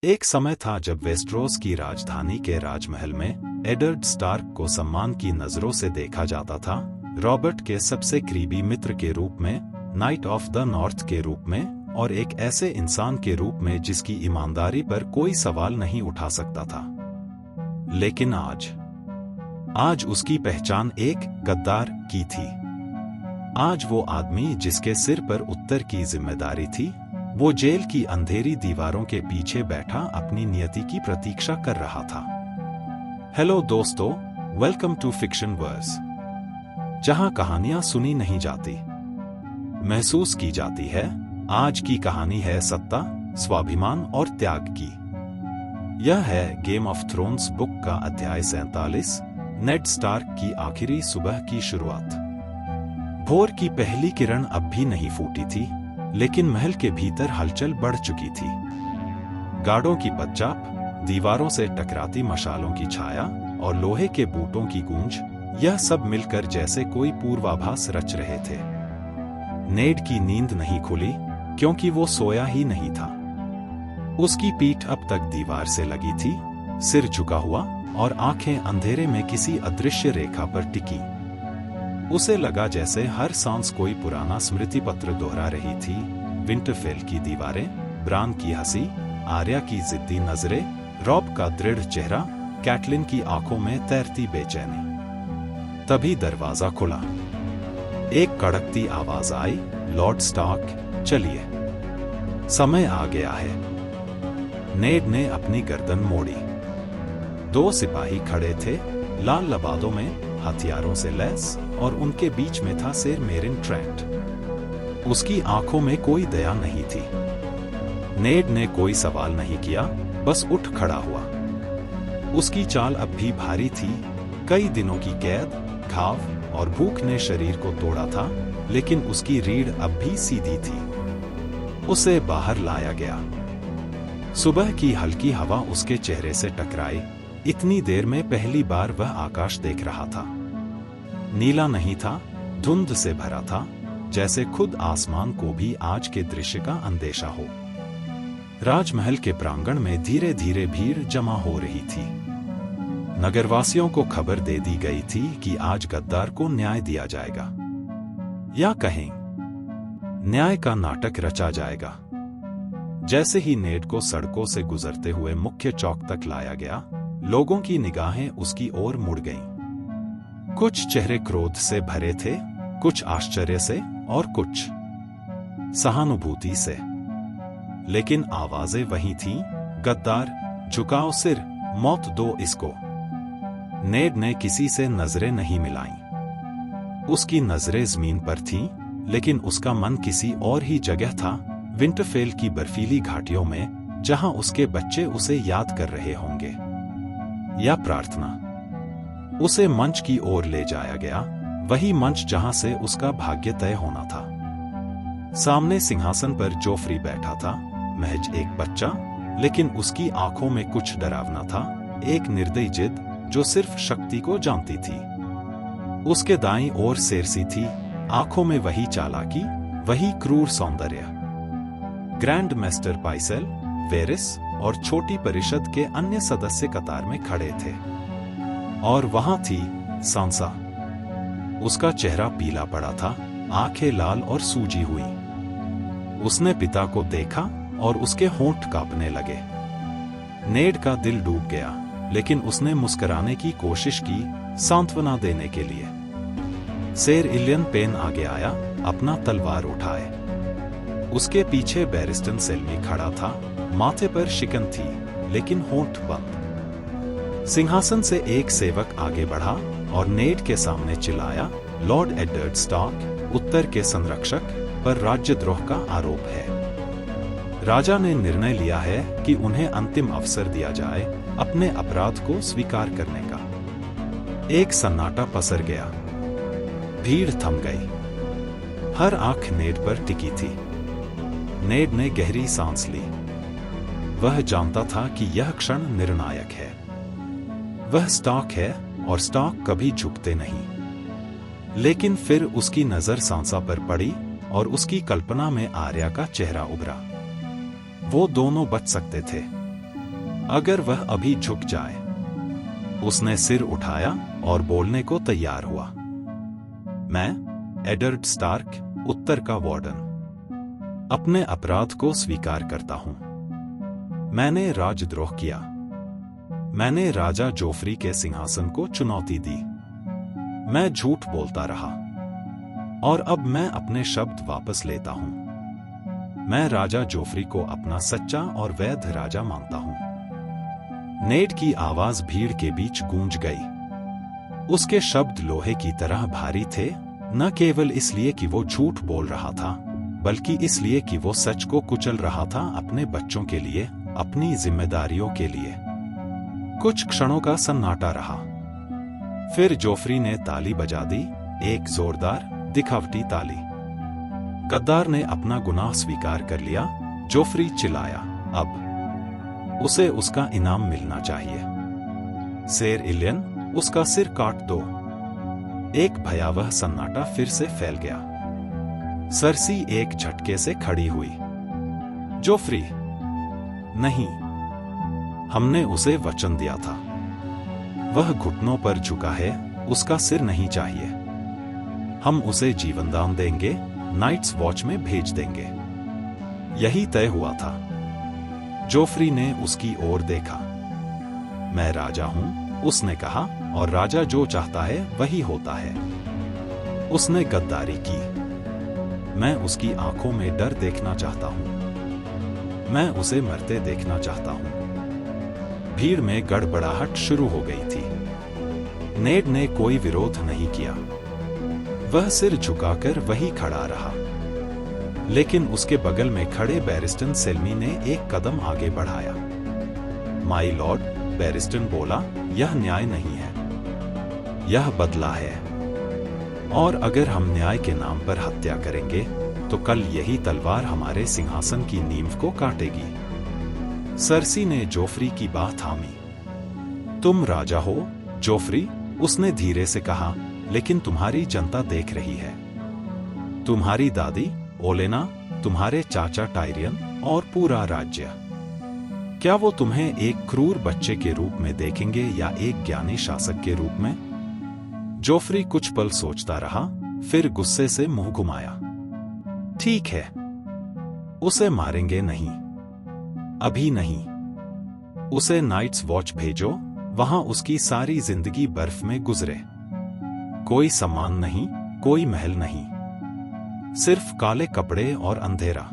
एक समय था जब वेस्टरोस की राजधानी के राजमहल में एडवर्ड स्टार्क को सम्मान की नजरों से देखा जाता था, रॉबर्ट के सबसे करीबी मित्र के रूप में, नाइट ऑफ द नॉर्थ के रूप में और एक ऐसे इंसान के रूप में जिसकी ईमानदारी पर कोई सवाल नहीं उठा सकता था। लेकिन आज उसकी पहचान एक गद्दार की थी। आज वो आदमी जिसके सिर पर उत्तर की जिम्मेदारी थी, वो जेल की अंधेरी दीवारों के पीछे बैठा अपनी नियति की प्रतीक्षा कर रहा था। हेलो दोस्तों, वेलकम टू फिक्शन वर्स, जहां कहानियां सुनी नहीं जाती, महसूस की जाती है। आज की कहानी है सत्ता, स्वाभिमान और त्याग की। यह है गेम ऑफ थ्रोन्स बुक का अध्याय 47, नेड स्टार्क की आखिरी सुबह की शुरुआत। भोर की पहली किरण अब भी नहीं फूटी थी, लेकिन महल के भीतर हलचल बढ़ चुकी थी। गार्डों की पदचाप, दीवारों से टकराती मशालों की छाया और लोहे के बूटों की गूंज, यह सब मिलकर जैसे कोई पूर्वाभास रच रहे थे। नेड की नींद नहीं खुली क्योंकि वो सोया ही नहीं था। उसकी पीठ अब तक दीवार से लगी थी, सिर झुका हुआ और आंखें अंधेरे में किसी अदृश्य रेखा पर टिकी। उसे लगा जैसे हर सांस कोई पुराना स्मृति पत्र दोहरा रही थी। विंटरफेल की दीवारें, ब्रान की हंसी, आर्या की जिद्दी नजरें, रॉब का दृढ़ चेहरा, कैटलिन की आंखों में तैरती बेचैनी। तभी दरवाजा खुला। एक कड़कती आवाज आई, लॉर्ड स्टार्क, चलिए, समय आ गया है। नेड ने अपनी गर्दन मोड़ी। दो सिपाही खड़े थे, लाल लबादों में, हथियारों से लैस, और उनके बीच में था सर मेरिन ट्रेंट। उसकी आंखों में कोई दया नहीं थी। नेड ने कोई सवाल नहीं किया, बस उठ खड़ा हुआ। उसकी चाल अब भी भारी थी। कई दिनों की कैद, घाव और भूख ने शरीर को तोड़ा था, लेकिन उसकी रीढ़ अब भी सीधी थी। उसे बाहर लाया गया। सुबह की हल्की हवा उसके चेहरे से टकराई। इतनी देर में पहली बार वह आकाश देख रहा था। नीला नहीं था, धुंध से भरा था, जैसे खुद आसमान को भी आज के दृश्य का अंदेशा हो। राजमहल के प्रांगण में धीरे धीरे भीड़ जमा हो रही थी। नगरवासियों को खबर दे दी गई थी कि आज गद्दार को न्याय दिया जाएगा, या कहें न्याय का नाटक रचा जाएगा। जैसे ही नेड को सड़कों से गुजरते हुए मुख्य चौक तक लाया गया, लोगों की निगाहें उसकी ओर मुड़ गईं। कुछ चेहरे क्रोध से भरे थे, कुछ आश्चर्य से और कुछ सहानुभूति से। लेकिन आवाजें वही थीं, गद्दार, झुकाओ सिर, मौत दो इसको। नेड ने किसी से नजरें नहीं मिलाईं। उसकी नजरें जमीन पर थीं, लेकिन उसका मन किसी और ही जगह था, विंटरफेल की बर्फीली घाटियों में, जहां उसके बच्चे उसे याद कर रहे होंगे। या प्रार्थना। उसे मंच की ओर ले जाया गया, वही मंच जहां से उसका भाग्य तय होना था। सामने सिंहासन पर जोफ्री बैठा था, महज एक बच्चा, लेकिन उसकी आंखों में कुछ डरावना था, एक निर्दयी जिद जो सिर्फ शक्ति को जानती थी। उसके दाईं ओर सेर्सी थी, आंखों में वही चालाकी, वही क्रूर सौंदर्य। ग्रैंड मास्टर पाइसेल, वेरिस और छोटी परिषद के अन्य सदस्य कतार में खड़े थे। और वहां थी सांसा। उसका चेहरा पीला पड़ा था, आंखें लाल और सूजी हुई। उसने पिता को देखा और उसके होंठ कांपने लगे। नेड का दिल डूब गया, लेकिन उसने मुस्कुराने की कोशिश की, सांत्वना देने के लिए। सर इलियन पेन आगे आया, अपना तलवार उठाए। उसके पीछे बैरिस्टन सेल्मी खड़ा था, माथे पर शिकन थी, लेकिन होंठ बंद। सिंहासन से एक सेवक आगे बढ़ा और नेड के सामने चिल्लाया, लॉर्ड एडवर्ड स्टार्क, उत्तर के संरक्षक, पर राज्यद्रोह का आरोप है। राजा ने निर्णय लिया है कि उन्हें अंतिम अवसर दिया जाए अपने अपराध को स्वीकार करने का। एक सन्नाटा पसर गया। भीड़ थम गई। हर आंख नेड पर टिकी थी। नेड ने गहरी सांस ली। वह जानता था कि यह क्षण निर्णायक है। वह स्टार्क है और स्टार्क कभी झुकते नहीं। लेकिन फिर उसकी नजर सांसा पर पड़ी और उसकी कल्पना में आर्या का चेहरा उभरा। वो दोनों बच सकते थे। अगर वह अभी झुक जाए। उसने सिर उठाया और बोलने को तैयार हुआ। मैं, एडर्ड स्टार्क, उत्तर का वार्डन, अपने अपराध को स्वीकार करता हूं। मैंने राजद्रोह किया। मैंने राजा जोफ्री के सिंहासन को चुनौती दी। मैं झूठ बोलता रहा और अब मैं अपने शब्द वापस लेता हूं। मैं राजा जोफ्री को अपना सच्चा और वैध राजा मानता हूं। नेड की आवाज भीड़ के बीच गूंज गई। उसके शब्द लोहे की तरह भारी थे, न केवल इसलिए कि वो झूठ बोल रहा था, बल्कि इसलिए कि वो सच को कुचल रहा था, अपने बच्चों के लिए, अपनी जिम्मेदारियों के लिए। कुछ क्षणों का सन्नाटा रहा। फिर जोफ्री ने ताली बजा दी, एक जोरदार, दिखावटी ताली। गद्दार ने अपना गुनाह स्वीकार कर लिया, जोफ्री चिल्लाया। अब उसे उसका इनाम मिलना चाहिए। सेर इलियन, उसका सिर काट दो। एक भयावह सन्नाटा फिर से फैल गया। सरसी एक झटके से खड़ी हुई। जोफ्री, नहीं, हमने उसे वचन दिया था। वह घुटनों पर झुका है, उसका सिर नहीं चाहिए। हम उसे जीवनदान देंगे, नाइट्स वॉच में भेज देंगे। यही तय हुआ था। जोफ्री ने उसकी ओर देखा। मैं राजा हूं, उसने कहा, और राजा जो चाहता है वही होता है। उसने गद्दारी की। मैं उसकी आंखों में डर देखना चाहता हूं। मैं उसे मरते देखना चाहता हूं। भीड़ में गड़बड़ाहट शुरू हो गई थी। नेड ने कोई विरोध नहीं किया। वह सिर झुकाकर वही खड़ा रहा। लेकिन उसके बगल में खड़े बैरिस्टन सेल्मी ने एक कदम आगे बढ़ाया। माय लॉर्ड, बैरिस्टन बोला, यह न्याय नहीं है। यह बदला है। और अगर हम न्याय के नाम पर हत्या करेंगे, तो कल यही तलवार हमारे सिंहासन की नींव को काटेगी। सरसी ने जोफ्री की बात थामी। तुम राजा हो, जोफ्री, उसने धीरे से कहा, लेकिन तुम्हारी जनता देख रही है। तुम्हारी दादी, ओलेना, तुम्हारे चाचा टायरियन और पूरा राज्य। क्या वो तुम्हें एक क्रूर बच्चे के रूप में देखेंगे या एक ज्ञानी शासक के रूप में? जोफ्री कुछ पल सोचता रहा, फिर गुस्से से मुंह घुमाया। ठीक है, उसे मारेंगे नहीं, अभी नहीं। उसे नाइट्स वॉच भेजो, वहां उसकी सारी जिंदगी बर्फ में गुजरे। कोई सम्मान नहीं, कोई महल नहीं, सिर्फ काले कपड़े और अंधेरा।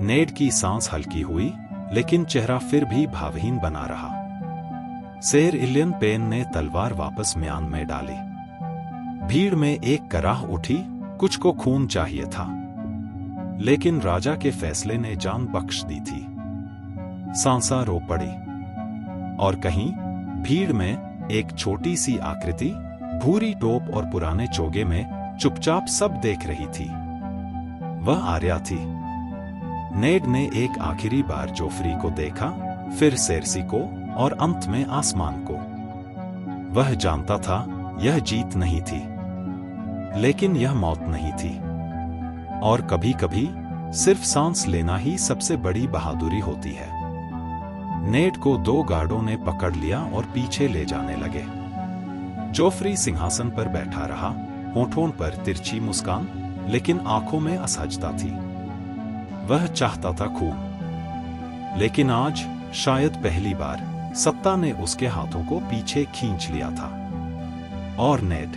नेड की सांस हल्की हुई, लेकिन चेहरा फिर भी भावहीन बना रहा। सेर इलियन पेन ने तलवार वापस म्यान में डाली। भीड़ में एक कराह उठी, कुछ को खून चाहिए था, लेकिन राजा के फैसले ने जान बख्श दी थी। सांसा रो पड़ी। और कहीं भीड़ में एक छोटी सी आकृति, भूरी टोप और पुराने चोगे में, चुपचाप सब देख रही थी। वह आर्या थी। नेड ने एक आखिरी बार जोफ्री को देखा, फिर सेर्सी को, और अंत में आसमान को। वह जानता था यह जीत नहीं थी, लेकिन यह मौत नहीं थी। और कभी-कभी सिर्फ सांस लेना ही सबसे बड़ी बहादुरी होती है। नेड को दो गार्डों ने पकड़ लिया और पीछे ले जाने लगे। जोफ्री सिंहासन पर बैठा रहा, होठों पर तिरछी मुस्कान, लेकिन आंखों में असहजता थी। वह चाहता था खून, लेकिन आज, शायद पहली बार, सत्ता ने उसके हाथों को पीछे खींच लिया था। और नेड,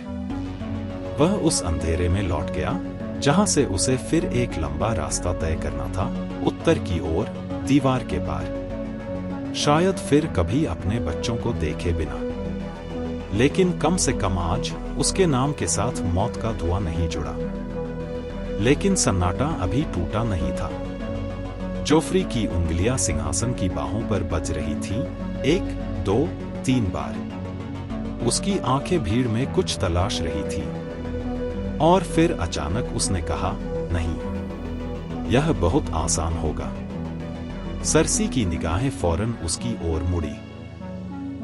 वह उस अंधेरे में लौट गया, जहां से उसे फिर एक लंबा रास्ता तय करना था, उत्तर की ओर, दीवार के पार। शायद फिर कभी अपने बच्चों को देखे बिना। लेकिन कम से कम आज उसके नाम के साथ मौत का धुआं नहीं जुड़ा। लेकिन सन्नाटा अभी टूटा नहीं था। जोफ्री की उंगलियां सिंहासन की बाहों पर बज रही थीं, 1, 2, 3 बार। उसकी आंखें भीड़ में कुछ तलाश रही थी। और फिर अचानक उसने कहा, नहीं, यह बहुत आसान होगा। सरसी की निगाहें फौरन उसकी ओर मुड़ी।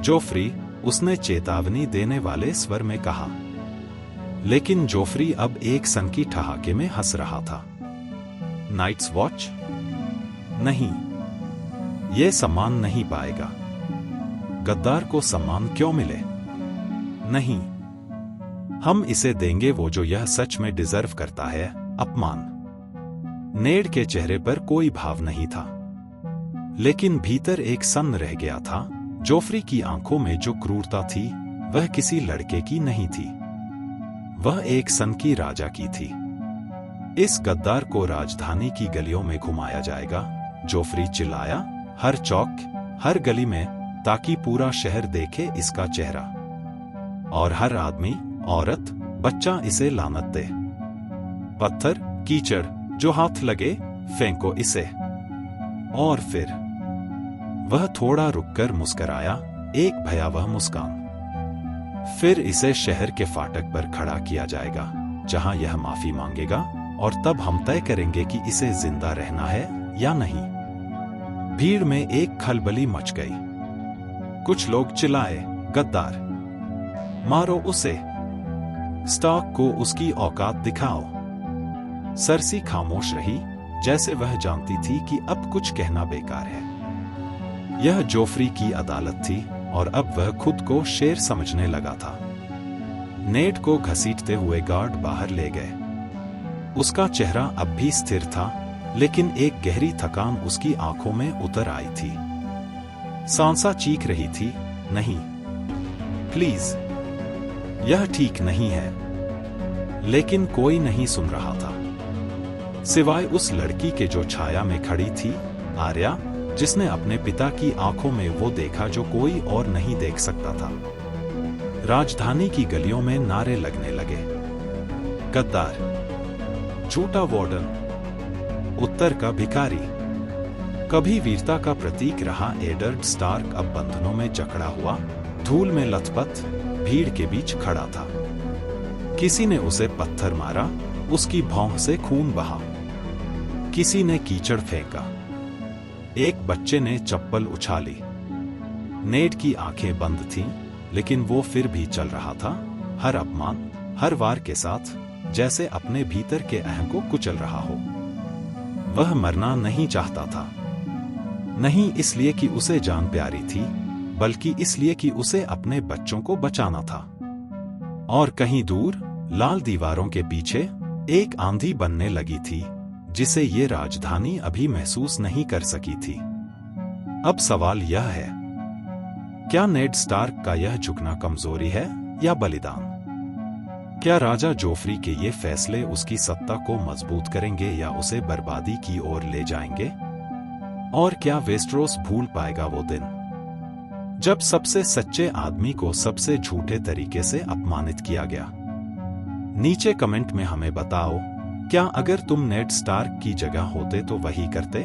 जोफ्री, उसने चेतावनी देने वाले स्वर में कहा। लेकिन जोफ्री अब एक सनकी ठहाके में हंस रहा था। Night's Watch? नहीं, ये सम्मान नहीं पाएगा। गद्दार को सम्मान क्यों मिले? नहीं, हम इसे देंगे वो जो यह सच में डिजर्व करता है, अपमान। नेड के चेहरे पर कोई भाव नहीं था, लेकिन भीतर एक सन्न रह गया था। जोफ्री की आंखों में जो क्रूरता थी वह किसी लड़के की नहीं थी, वह एक सन की राजा की थी। इस गद्दार को राजधानी की गलियों में घुमाया जाएगा, जोफ्री चिल्लाया, हर चौक, हर गली में, ताकि पूरा शहर देखे इसका चेहरा, और हर आदमी, औरत, बच्चा इसे लानत दे। पत्थर, कीचड़ जो हाथ लगे, फेंको इसे। और फिर वह थोड़ा रुककर मुस्कराया, एक भयावह मुस्कान। फिर इसे शहर के फाटक पर खड़ा किया जाएगा, जहां यह माफी मांगेगा, और तब हम तय करेंगे कि इसे जिंदा रहना है या नहीं। भीड़ में एक खलबली मच गई। कुछ लोग चिल्लाए, गद्दार, मारो उसे, स्टार्क को उसकी औकात दिखाओ। सरसी खामोश रही, जैसे वह जानती थी कि अब कुछ कहना बेकार है। यह जोफ्री की अदालत थी, और अब वह खुद को शेर समझने लगा था। नेड को घसीटते हुए गार्ड बाहर ले गए। उसका चेहरा अब भी स्थिर था, लेकिन एक गहरी थकान उसकी आंखों में उतर आई थी। सांसा चीख रही थी, नहीं, प्लीज, यह ठीक नहीं है। लेकिन कोई नहीं सुन रहा था, सिवाय उस लड़की के जो छाया में खड़ी थी, आर्या, जिसने अपने पिता की आंखों में वो देखा जो कोई और नहीं देख सकता था। राजधानी की गलियों में नारे लगने लगे, गद्दार, झूठा वार्डन, उत्तर का भिखारी। कभी वीरता का प्रतीक रहा एडर्ड स्टार्क अब बंधनों में जकड़ा हुआ, धूल में लथपथ, भीड़ के बीच खड़ा था। किसी ने उसे पत्थर मारा, उसकी भौं से खून बहा। किसी ने कीचड़ फेंका, एक बच्चे ने चप्पल उछाली। नेड की आंखें बंद थीं, लेकिन वो फिर भी चल रहा था, हर अपमान, हर वार के साथ, जैसे अपने भीतर के अहम को कुचल रहा हो। वह मरना नहीं चाहता था, नहीं इसलिए कि उसे जान प्यारी थी, बल्कि इसलिए कि उसे अपने बच्चों को बचाना था। और कहीं दूर, लाल दीवारों के पीछे, एक आंधी बनने लगी थी, जिसे ये राजधानी अभी महसूस नहीं कर सकी थी। अब सवाल यह है, क्या नेड स्टार्क का यह झुकना कमजोरी है या बलिदान? क्या राजा जोफ्री के ये फैसले उसकी सत्ता को मजबूत करेंगे या उसे बर्बादी की ओर ले जाएंगे? और क्या वेस्टरोस भूल पाएगा वो दिन, जब सबसे सच्चे आदमी को सबसे झूठे तरीके से अपमानित किया गया? नीचे कमेंट में हमें बताओ, क्या अगर तुम नेड स्टार्क की जगह होते तो वही करते?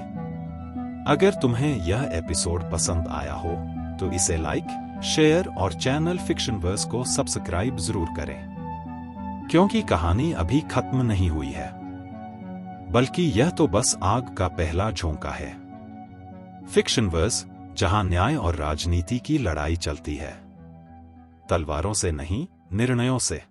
अगर तुम्हें यह एपिसोड पसंद आया हो तो इसे लाइक, शेयर और चैनल फिक्शनवर्स को सब्सक्राइब जरूर करें, क्योंकि कहानी अभी खत्म नहीं हुई है, बल्कि यह तो बस आग का पहला झोंका है। फिक्शनवर्स, जहां न्याय और राजनीति की लड़ाई चलती है, तलवारों से नहीं, निर्णयों से।